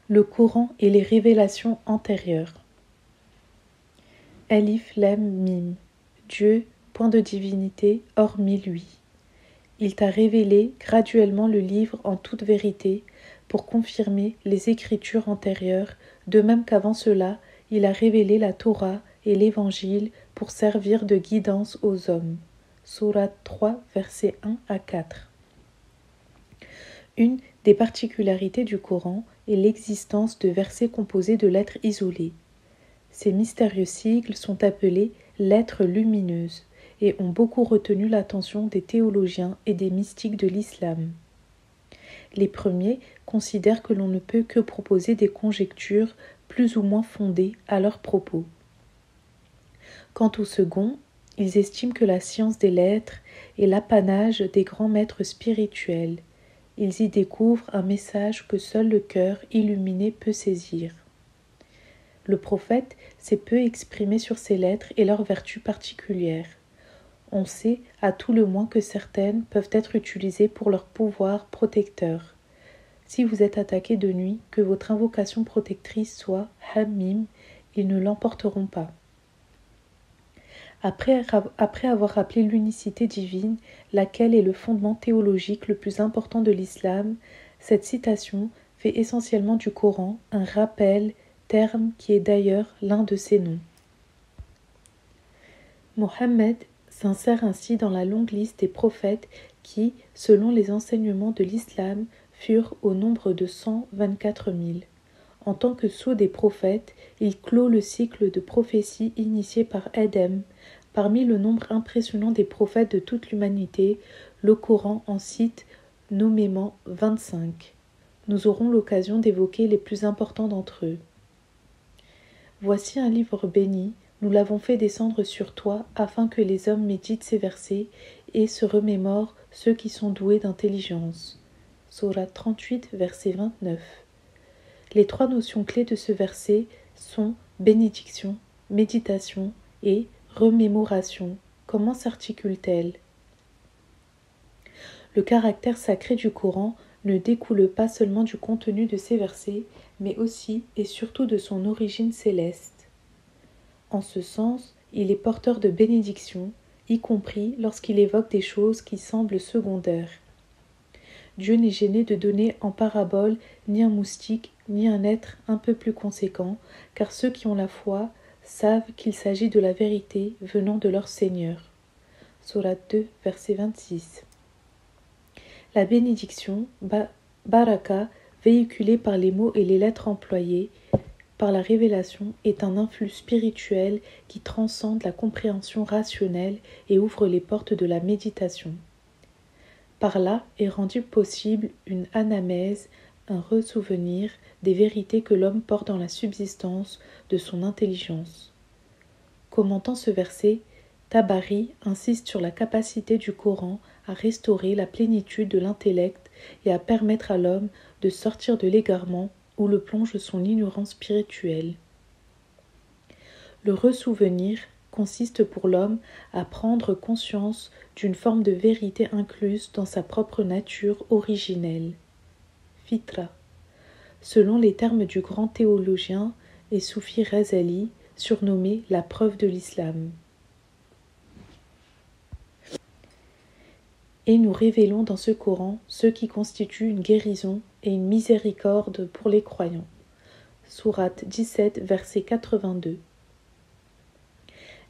Le Coran et les révélations antérieures. Alif Lam Mim. Dieu, point de divinité, hormis lui. Il t'a révélé graduellement le livre en toute vérité pour confirmer les écritures antérieures, de même qu'avant cela, il a révélé la Torah et l'Évangile pour servir de guidance aux hommes. Sourate 3, versets 1 à 4. Une des particularités du Coran est l'existence de versets composés de lettres isolées. Ces mystérieux sigles sont appelés lettres lumineuses et ont beaucoup retenu l'attention des théologiens et des mystiques de l'islam. Les premiers considèrent que l'on ne peut que proposer des conjectures plus ou moins fondées à leurs propos. Quant aux seconds, ils estiment que la science des lettres est l'apanage des grands maîtres spirituels. Ils y découvrent un message que seul le cœur illuminé peut saisir. Le prophète s'est peu exprimé sur ces lettres et leurs vertus particulières. On sait à tout le moins que certaines peuvent être utilisées pour leur pouvoir protecteur. Si vous êtes attaqué de nuit, que votre invocation protectrice soit Hamim, ils ne l'emporteront pas. Après avoir rappelé l'unicité divine, laquelle est le fondement théologique le plus important de l'islam, cette citation fait essentiellement du Coran un rappel, terme qui est d'ailleurs l'un de ses noms. Mohammed s'insère ainsi dans la longue liste des prophètes qui, selon les enseignements de l'islam, furent au nombre de 124 000. En tant que sceau des prophètes, il clôt le cycle de prophéties initié par Adam. Parmi le nombre impressionnant des prophètes de toute l'humanité, le Coran en cite nommément 25. Nous aurons l'occasion d'évoquer les plus importants d'entre eux. Voici un livre béni, nous l'avons fait descendre sur toi afin que les hommes méditent ces versets et se remémorent ceux qui sont doués d'intelligence. Sourate 38, verset 29. Les trois notions clés de ce verset sont bénédiction, méditation et remémoration. Comment s'articulent-elles ? Le caractère sacré du Coran ne découle pas seulement du contenu de ces versets, mais aussi et surtout de son origine céleste. En ce sens, il est porteur de bénédiction, y compris lorsqu'il évoque des choses qui semblent secondaires. Dieu n'est gêné de donner en parabole ni un moustique, ni un être un peu plus conséquent, car ceux qui ont la foi savent qu'il s'agit de la vérité venant de leur Seigneur. Sourate 2, verset 26. La bénédiction, baraka, véhiculée par les mots et les lettres employées, par la révélation, est un influx spirituel qui transcende la compréhension rationnelle et ouvre les portes de la méditation. Par là est rendue possible une anamnèse, un ressouvenir des vérités que l'homme porte dans la subsistance de son intelligence. Commentant ce verset, Tabari insiste sur la capacité du Coran à restaurer la plénitude de l'intellect et à permettre à l'homme de sortir de l'égarement où le plonge son ignorance spirituelle. Le ressouvenir consiste pour l'homme à prendre conscience d'une forme de vérité incluse dans sa propre nature originelle. Fitra, selon les termes du grand théologien et soufi Razali, surnommé la preuve de l'islam. Et nous révélons dans ce Coran ce qui constitue une guérison et une miséricorde pour les croyants. Sourate 17, verset 82.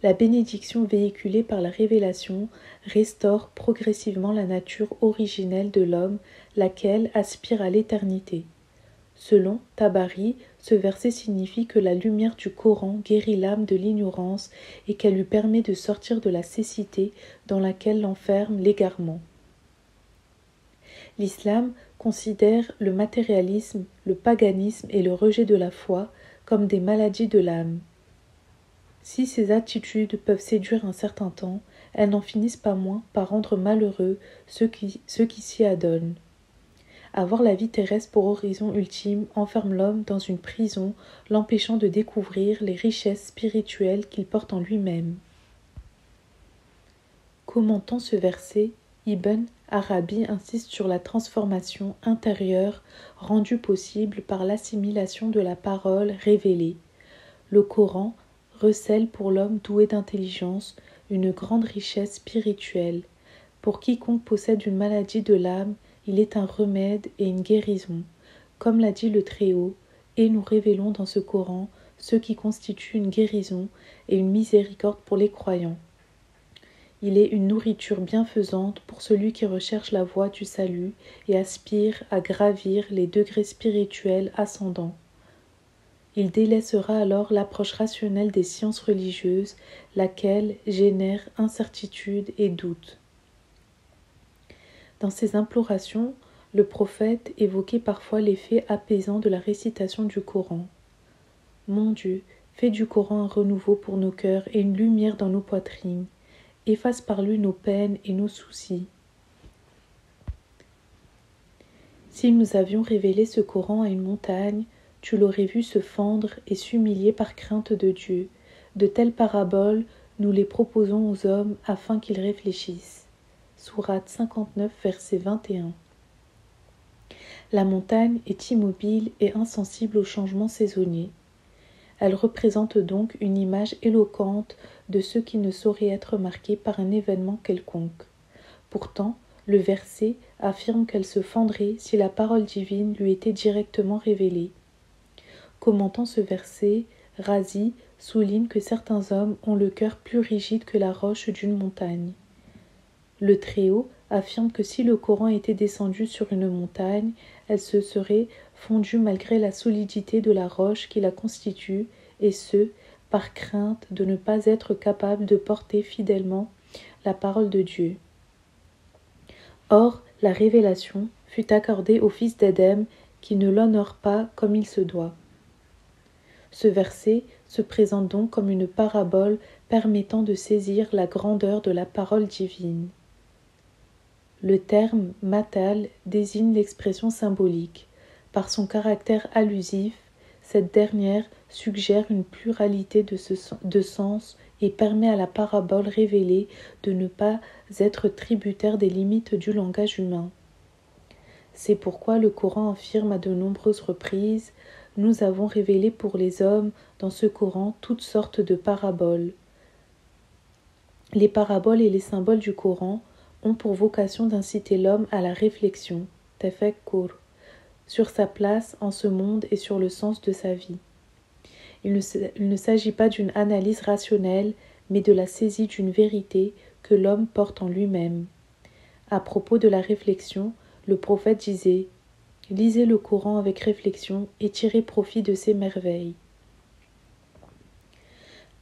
La bénédiction véhiculée par la révélation restaure progressivement la nature originelle de l'homme, laquelle aspire à l'éternité. Selon Tabari, ce verset signifie que la lumière du Coran guérit l'âme de l'ignorance et qu'elle lui permet de sortir de la cécité dans laquelle l'enferme l'égarement. L'islam considère le matérialisme, le paganisme et le rejet de la foi comme des maladies de l'âme. Si ces attitudes peuvent séduire un certain temps, elles n'en finissent pas moins par rendre malheureux ceux qui s'y adonnent. Avoir la vie terrestre pour horizon ultime enferme l'homme dans une prison, l'empêchant de découvrir les richesses spirituelles qu'il porte en lui-même. Commentant ce verset, Ibn Arabi insiste sur la transformation intérieure rendue possible par l'assimilation de la parole révélée. Le Coran recèle pour l'homme doué d'intelligence une grande richesse spirituelle. Pour quiconque possède une maladie de l'âme, il est un remède et une guérison. Comme l'a dit le Très-Haut, et nous révélons dans ce Coran ce qui constitue une guérison et une miséricorde pour les croyants. Il est une nourriture bienfaisante pour celui qui recherche la voie du salut et aspire à gravir les degrés spirituels ascendants. Il délaissera alors l'approche rationnelle des sciences religieuses, laquelle génère incertitude et doute. Dans ses implorations, le prophète évoquait parfois l'effet apaisant de la récitation du Coran. Mon Dieu, fais du Coran un renouveau pour nos cœurs et une lumière dans nos poitrines. Efface par lui nos peines et nos soucis. Si nous avions révélé ce Coran à une montagne, tu l'aurais vu se fendre et s'humilier par crainte de Dieu. De telles paraboles, nous les proposons aux hommes afin qu'ils réfléchissent. Sourate 59, verset 21. La montagne est immobile et insensible aux changements saisonniers. Elle représente donc une image éloquente de ce qui ne saurait être marqué par un événement quelconque. Pourtant, le verset affirme qu'elle se fendrait si la parole divine lui était directement révélée. Commentant ce verset, Razi souligne que certains hommes ont le cœur plus rigide que la roche d'une montagne. Le Très-Haut affirme que si le Coran était descendu sur une montagne, elle se serait fondue malgré la solidité de la roche qui la constitue, et ce, par crainte de ne pas être capable de porter fidèlement la parole de Dieu. Or, la révélation fut accordée au fils d'Adam qui ne l'honore pas comme il se doit. Ce verset se présente donc comme une parabole permettant de saisir la grandeur de la parole divine. Le terme « matal » désigne l'expression symbolique. Par son caractère allusif, cette dernière suggère une pluralité de sens et permet à la parabole révélée de ne pas être tributaire des limites du langage humain. C'est pourquoi le Coran affirme à de nombreuses reprises « Nous avons révélé pour les hommes dans ce Coran toutes sortes de paraboles ». Les paraboles et les symboles du Coran ont pour vocation d'inciter l'homme à la réflexion, tafakkur, sur sa place en ce monde et sur le sens de sa vie. Il ne s'agit pas d'une analyse rationnelle, mais de la saisie d'une vérité que l'homme porte en lui-même. À propos de la réflexion, le prophète disait « Lisez le Coran avec réflexion et tirez profit de ses merveilles. »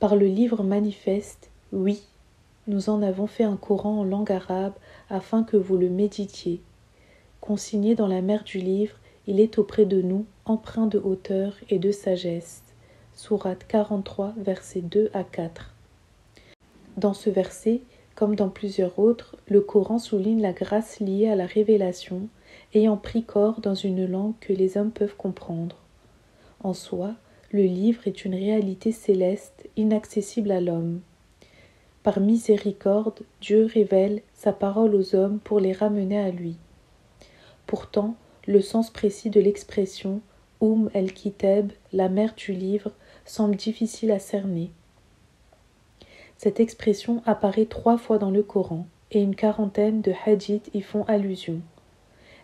Par le livre manifeste, oui, nous en avons fait un Coran en langue arabe afin que vous le méditiez. Consigné dans la mer du livre, il est auprès de nous empreint de hauteur et de sagesse. Sourate 43, versets 2 à 4. Dans ce verset, comme dans plusieurs autres, le Coran souligne la grâce liée à la révélation, ayant pris corps dans une langue que les hommes peuvent comprendre. En soi, le livre est une réalité céleste, inaccessible à l'homme. Par miséricorde, Dieu révèle sa parole aux hommes pour les ramener à lui. Pourtant, le sens précis de l'expression « el-Kitab », la mère du livre, semble difficile à cerner. Cette expression apparaît 3 fois dans le Coran et une quarantaine de hadiths y font allusion.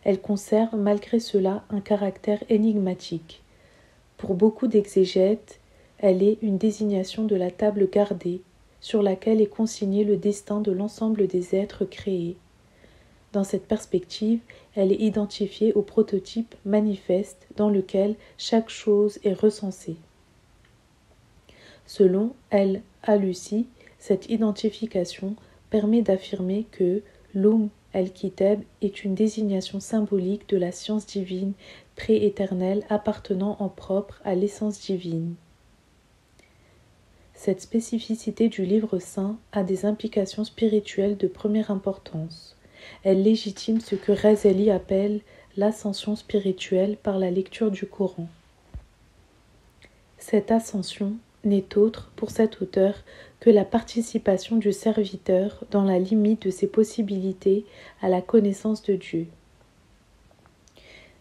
Elle conserve malgré cela un caractère énigmatique. Pour beaucoup d'exégètes, elle est une désignation de la table gardée, sur laquelle est consigné le destin de l'ensemble des êtres créés. Dans cette perspective, elle est identifiée au prototype manifeste dans lequel chaque chose est recensée. Selon El-Alusi, cette identification permet d'affirmer que el-Kitab est une désignation symbolique de la science divine prééternelle appartenant en propre à l'essence divine. Cette spécificité du livre saint a des implications spirituelles de première importance. Elle légitime ce que Razali appelle l'ascension spirituelle par la lecture du Coran. Cette ascension n'est autre, pour cet auteur, que la participation du serviteur, dans la limite de ses possibilités, à la connaissance de Dieu.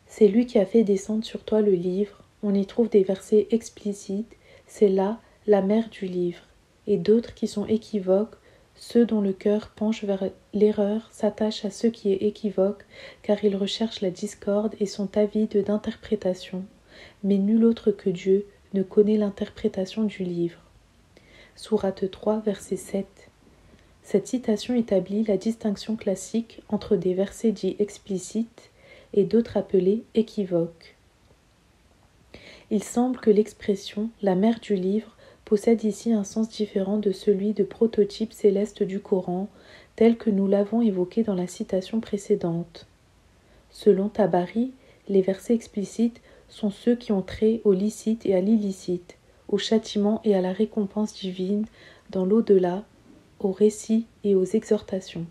C'est lui qui a fait descendre sur toi le livre, on y trouve des versets explicites, c'est là la mère du livre, et d'autres qui sont équivoques, ceux dont le cœur penche vers l'erreur s'attachent à ce qui est équivoque, car ils recherchent la discorde et sont avides d'interprétation, mais nul autre que Dieu ne connaît l'interprétation du livre. Sourate 3, verset 7. Cette citation établit la distinction classique entre des versets dits explicites et d'autres appelés équivoques. Il semble que l'expression « la mère du livre » possède ici un sens différent de celui de prototype céleste du Coran, tel que nous l'avons évoqué dans la citation précédente. Selon Tabari, les versets explicites sont ceux qui ont trait au licite et à l'illicite, au châtiment et à la récompense divine, dans l'au-delà, aux récits et aux exhortations.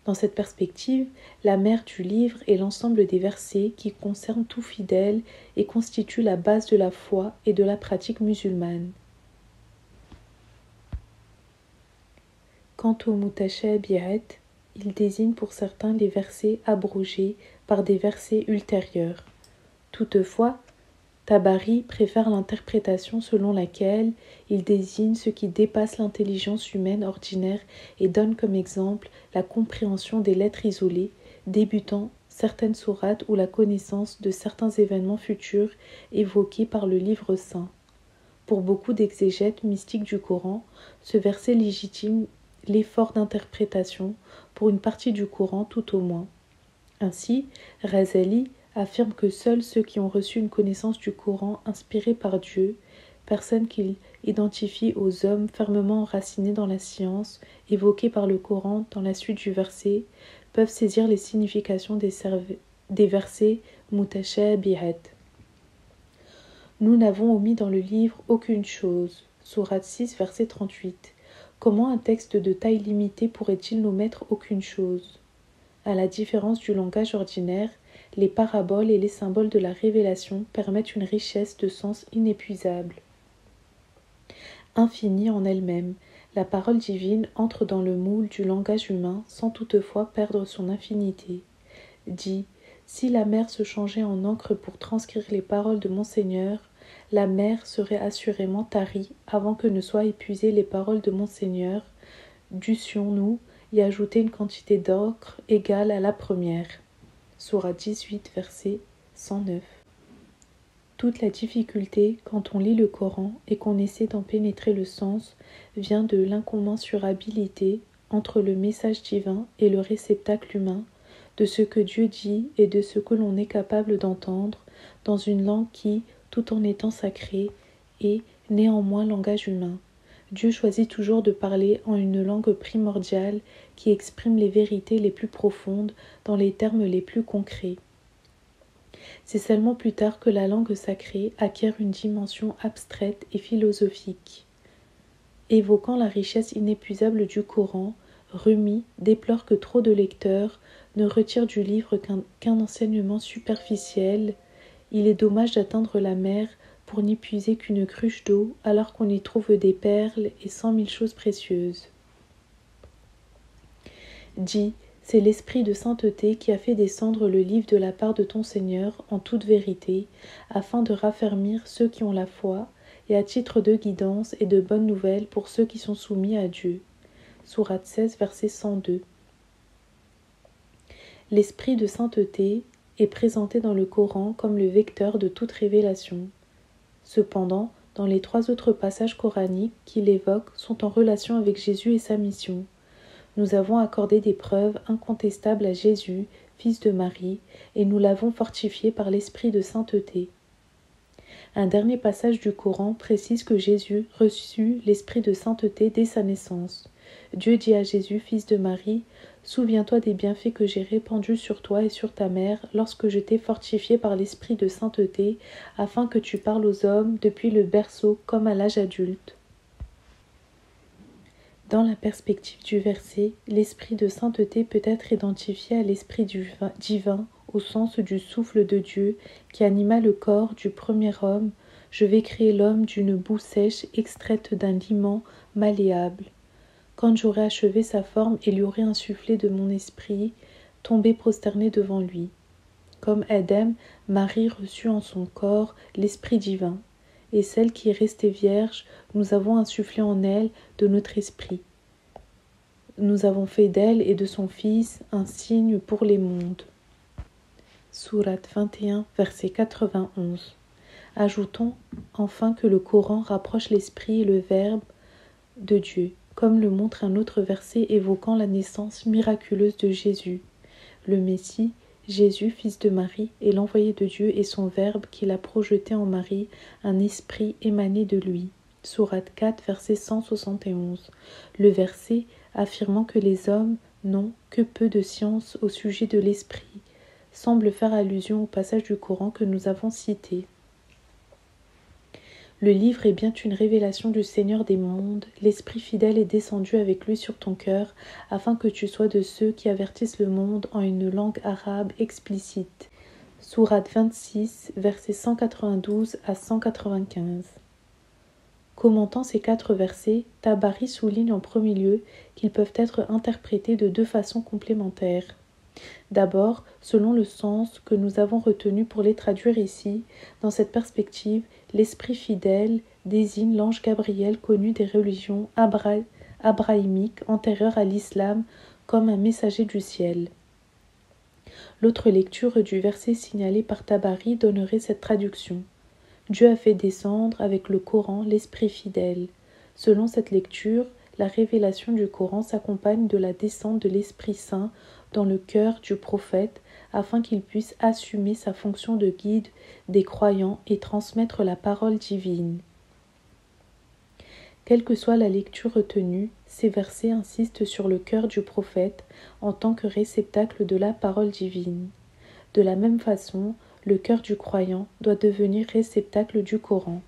Dans cette perspective, la mère du livre est l'ensemble des versets qui concernent tout fidèle et constituent la base de la foi et de la pratique musulmane. Quant au mutashabihat, il désigne pour certains les versets abrogés par des versets ultérieurs. Toutefois, Tabari préfère l'interprétation selon laquelle il désigne ce qui dépasse l'intelligence humaine ordinaire et donne comme exemple la compréhension des lettres isolées, débutant certaines sourates ou la connaissance de certains événements futurs évoqués par le livre saint. Pour beaucoup d'exégètes mystiques du Coran, ce verset légitime l'effort d'interprétation pour une partie du Coran tout au moins. Ainsi, Razali affirme que seuls ceux qui ont reçu une connaissance du Coran inspiré par Dieu, personne qu'il identifie aux hommes fermement enracinés dans la science, évoqués par le Coran dans la suite du verset, peuvent saisir les significations des versets mutashabihat. Nous n'avons omis dans le livre aucune chose. Sourate 6, verset 38. Comment un texte de taille limitée pourrait-il n'omettre aucune chose ? À la différence du langage ordinaire, les paraboles et les symboles de la révélation permettent une richesse de sens inépuisable. Infinie en elle-même, la parole divine entre dans le moule du langage humain sans toutefois perdre son infinité. Dit, si la mer se changeait en encre pour transcrire les paroles de mon Seigneur, la mer serait assurément tarie avant que ne soient épuisées les paroles de mon Seigneur. Dussions-nous y ajouter une quantité d'encre égale à la première. Sourate 18, verset 109. Toute la difficulté, quand on lit le Coran et qu'on essaie d'en pénétrer le sens, vient de l'incommensurabilité entre le message divin et le réceptacle humain, de ce que Dieu dit et de ce que l'on est capable d'entendre, dans une langue qui, tout en étant sacrée, est néanmoins langage humain. Dieu choisit toujours de parler en une langue primordiale qui exprime les vérités les plus profondes dans les termes les plus concrets. C'est seulement plus tard que la langue sacrée acquiert une dimension abstraite et philosophique. Évoquant la richesse inépuisable du Coran, Rumi déplore que trop de lecteurs ne retirent du livre qu'un enseignement superficiel. Il est dommage d'atteindre la mer pour n'y puiser qu'une cruche d'eau, alors qu'on y trouve des perles et 100 000 choses précieuses. Dis, c'est l'esprit de sainteté qui a fait descendre le livre de la part de ton Seigneur en toute vérité, afin de raffermir ceux qui ont la foi, et à titre de guidance et de bonnes nouvelles pour ceux qui sont soumis à Dieu. Sourate 16, verset 102. L'esprit de sainteté est présenté dans le Coran comme le vecteur de toute révélation. Cependant, dans les 3 autres passages coraniques qui l'évoquent sont en relation avec Jésus et sa mission. Nous avons accordé des preuves incontestables à Jésus, fils de Marie, et nous l'avons fortifié par l'esprit de sainteté. Un dernier passage du Coran précise que Jésus reçut l'esprit de sainteté dès sa naissance. Dieu dit à Jésus, fils de Marie, « Souviens-toi des bienfaits que j'ai répandus sur toi et sur ta mère lorsque je t'ai fortifié par l'esprit de sainteté, afin que tu parles aux hommes depuis le berceau comme à l'âge adulte. » Dans la perspective du verset, l'esprit de sainteté peut être identifié à l'esprit divin au sens du souffle de Dieu qui anima le corps du premier homme, je vais créer l'homme d'une boue sèche extraite d'un liment malléable. Quand j'aurai achevé sa forme et lui aurai insufflé de mon esprit, tomber prosterné devant lui. Comme Adam, Marie reçut en son corps l'Esprit divin, et celle qui est restée vierge, nous avons insufflé en elle de notre esprit. Nous avons fait d'elle et de son Fils un signe pour les mondes. Sourate 21, verset 91. Ajoutons enfin que le Coran rapproche l'Esprit et le Verbe de Dieu, comme le montre un autre verset évoquant la naissance miraculeuse de Jésus. Le Messie, Jésus, fils de Marie, est l'envoyé de Dieu et son Verbe qu'il a projeté en Marie, un esprit émané de lui. Sourate 4, verset 171. Le verset affirmant que les hommes n'ont que peu de science au sujet de l'esprit semble faire allusion au passage du Coran que nous avons cité. Le livre est bien une révélation du Seigneur des mondes. L'Esprit fidèle est descendu avec lui sur ton cœur, afin que tu sois de ceux qui avertissent le monde en une langue arabe explicite. Sourate 26, versets 192 à 195. Commentant ces 4 versets, Tabari souligne en premier lieu qu'ils peuvent être interprétés de 2 façons complémentaires. D'abord, selon le sens que nous avons retenu pour les traduire ici, dans cette perspective, l'Esprit fidèle désigne l'ange Gabriel connu des religions abrahamiques antérieures à l'islam comme un messager du ciel. L'autre lecture du verset signalé par Tabari donnerait cette traduction. Dieu a fait descendre avec le Coran l'Esprit fidèle. Selon cette lecture, la révélation du Coran s'accompagne de la descente de l'Esprit Saint dans le cœur du prophète afin qu'il puisse assumer sa fonction de guide des croyants et transmettre la parole divine. Quelle que soit la lecture retenue, ces versets insistent sur le cœur du prophète en tant que réceptacle de la parole divine. De la même façon, le cœur du croyant doit devenir réceptacle du Coran.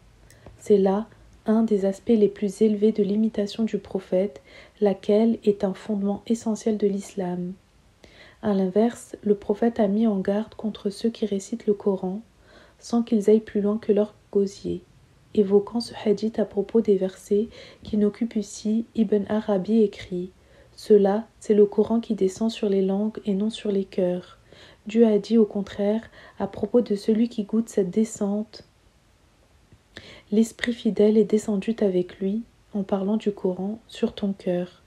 C'est là un des aspects les plus élevés de l'imitation du prophète, laquelle est un fondement essentiel de l'islam. À l'inverse, le prophète a mis en garde contre ceux qui récitent le Coran, sans qu'ils aillent plus loin que leur gosier. Évoquant ce hadith à propos des versets qui n'occupent ici, Ibn Arabi écrit « Cela, c'est le Coran qui descend sur les langues et non sur les cœurs. Dieu a dit au contraire, à propos de celui qui goûte cette descente, l'Esprit fidèle est descendu avec lui, en parlant du Coran, sur ton cœur.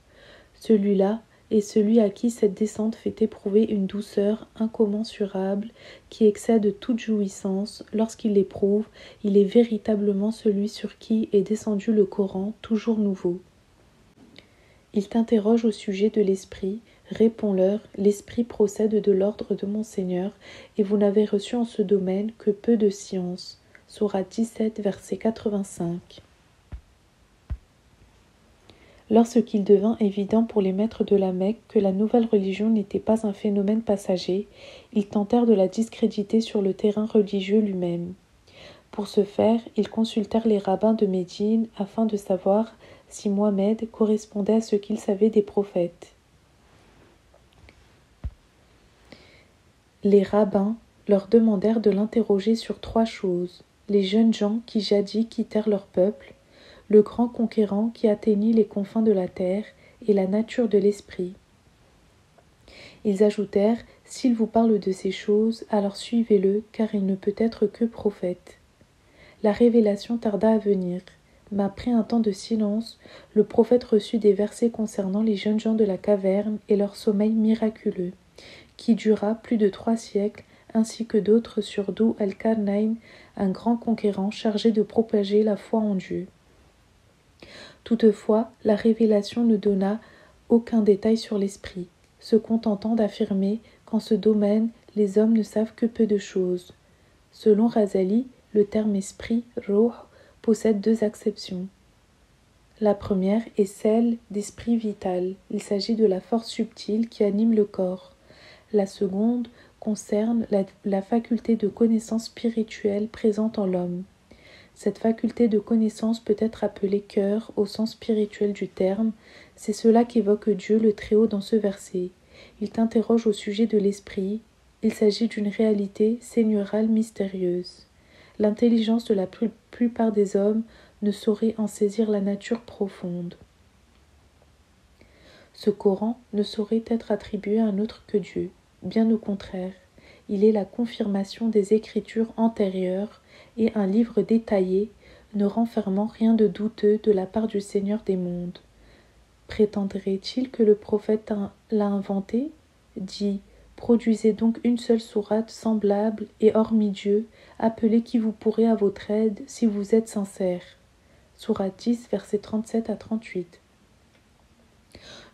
Celui-là est celui à qui cette descente fait éprouver une douceur incommensurable qui excède toute jouissance. Lorsqu'il l'éprouve, il est véritablement celui sur qui est descendu le Coran, toujours nouveau. Il t'interroge au sujet de l'Esprit. Réponds-leur, l'Esprit procède de l'ordre de mon Seigneur, et vous n'avez reçu en ce domaine que peu de science. Sourate 17, verset 85. Lorsqu'il devint évident pour les maîtres de la Mecque que la nouvelle religion n'était pas un phénomène passager, ils tentèrent de la discréditer sur le terrain religieux lui-même. Pour ce faire, ils consultèrent les rabbins de Médine afin de savoir si Mohammed correspondait à ce qu'ils savaient des prophètes. Les rabbins leur demandèrent de l'interroger sur 3 choses: les jeunes gens qui jadis quittèrent leur peuple, le grand conquérant qui atteignit les confins de la terre et la nature de l'esprit. Ils ajoutèrent « S'il vous parle de ces choses, alors suivez-le, car il ne peut être que prophète. » La révélation tarda à venir, mais après un temps de silence, le prophète reçut des versets concernant les jeunes gens de la caverne et leur sommeil miraculeux, qui dura plus de 3 siècles, ainsi que d'autres sur Dhu al-Qarnayn, un grand conquérant chargé de propager la foi en Dieu. Toutefois, la révélation ne donna aucun détail sur l'esprit, se contentant d'affirmer qu'en ce domaine, les hommes ne savent que peu de choses. Selon Razali, le terme esprit, ruh, possède 2 acceptions. La première est celle d'esprit vital. Il s'agit de la force subtile qui anime le corps. La seconde concerne la faculté de connaissance spirituelle présente en l'homme. Cette faculté de connaissance peut être appelée cœur au sens spirituel du terme. C'est cela qu'évoque Dieu le Très-Haut dans ce verset. Il t'interroge au sujet de l'esprit. Il s'agit d'une réalité seigneurale mystérieuse. l'intelligence de la plupart des hommes ne saurait en saisir la nature profonde. Ce Coran ne saurait être attribué à un autre que Dieu, bien au contraire. Il est la confirmation des écritures antérieures et un livre détaillé, ne renfermant rien de douteux de la part du Seigneur des mondes. Prétendrait-il que le prophète l'a inventé? Dit, produisez donc une seule sourate semblable et hormis Dieu, appelez qui vous pourrez à votre aide si vous êtes sincère. Sourate 10, versets 37 à 38.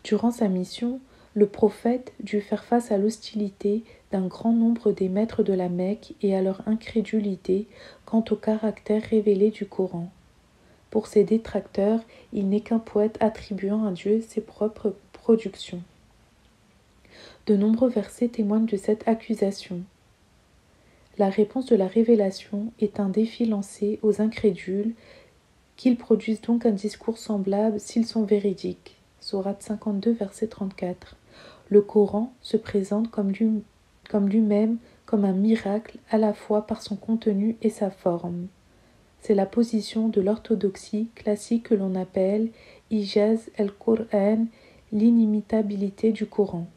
Durant sa mission, le prophète dut faire face à l'hostilité d'un grand nombre des maîtres de la Mecque et à leur incrédulité quant au caractère révélé du Coran. Pour ses détracteurs, il n'est qu'un poète attribuant à Dieu ses propres productions. De nombreux versets témoignent de cette accusation. La réponse de la révélation est un défi lancé aux incrédules, qu'ils produisent donc un discours semblable s'ils sont véridiques. Sourate 52, verset 34. Le Coran se présente comme lui-même comme un miracle à la fois par son contenu et sa forme. C'est la position de l'orthodoxie classique que l'on appelle Ijaz al-Qur'an, l'inimitabilité du Coran.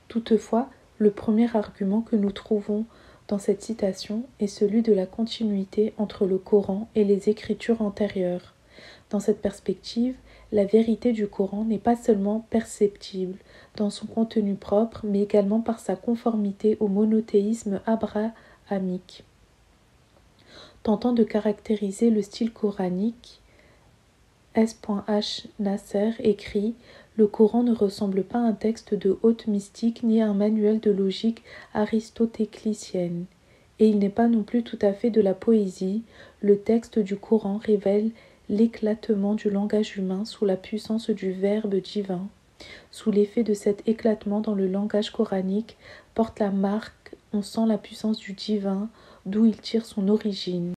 Toutefois, le premier argument que nous trouvons dans cette citation est celui de la continuité entre le Coran et les écritures antérieures. Dans cette perspective, la vérité du Coran n'est pas seulement perceptible dans son contenu propre, mais également par sa conformité au monothéisme abrahamique. Tentant de caractériser le style coranique, S.H. Nasser écrit « Le Coran ne ressemble pas à un texte de haute mystique ni à un manuel de logique aristotéclicienne. Et il n'est pas non plus tout à fait de la poésie. Le texte du Coran révèle l'éclatement du langage humain sous la puissance du Verbe divin. Sous l'effet de cet éclatement dans le langage coranique porte la marque, on sent la puissance du divin, d'où il tire son origine. »